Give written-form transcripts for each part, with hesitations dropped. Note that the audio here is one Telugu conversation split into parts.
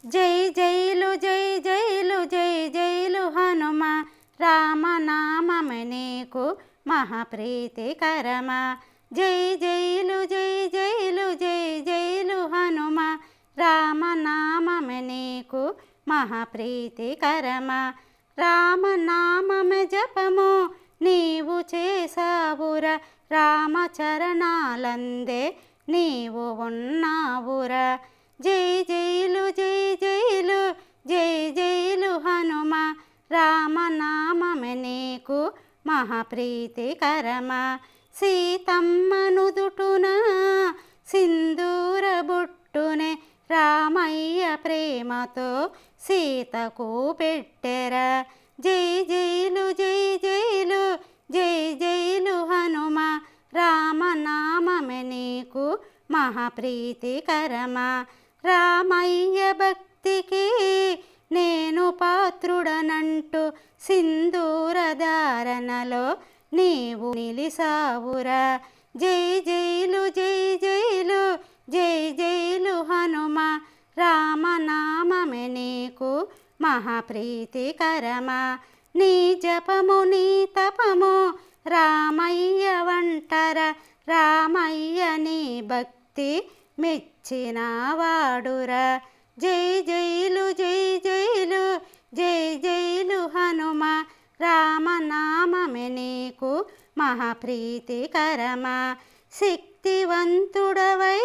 జై జైలు జై జైలు జై జైలు హనుమ రామనామమే నీకు మహాప్రీతికరమా జై జైలు జై జైలు జై జైలు హనుమ రామనామమే నీకు మహాప్రీతికరమా రామనామమే జపము నీవు చేసావురా రామచరణాలందే నీవు ఉన్నావురా జై జైలు జై జైలు జై జైలు హనుమ రామనామమే నీకు మహాప్రీతికరమా సీతమ్మ నుదుటున సింధూర బొట్టునే రామయ్య ప్రేమతో సీతకు పెట్టెరా జై జైలు జై జైలు జై జైలు హనుమ రామనామమే నీకు మహాప్రీతికరమా రామయ్య భక్తికి నేను పాత్రుడనంటూ సింధూర ధారణలో నీవు నిలిసావురా జై జైలు జై జైలు జై జైలు హనుమ రామనామమే నీకు మహాప్రీతికరమా నీ జపము నీ తపము రామయ్య వంటర రామయ్య నీ భక్తి మెచ్చిన వాడురా జై జైలు జై జైలు జై జైలు హనుమ రామనామమే నీకు మహాప్రీతికరమా శక్తివంతుడవై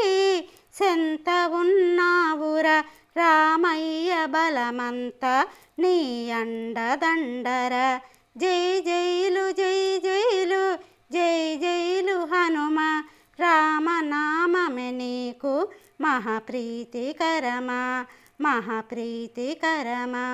సెంత ఉన్నావురా రామయ్య బలమంతా నీ అండదండరా జై జైలు జై జైలు జై జైలు హనుమ రామనామమే నీకు మహాప్రీతికరమా మహాప్రీతికరమా।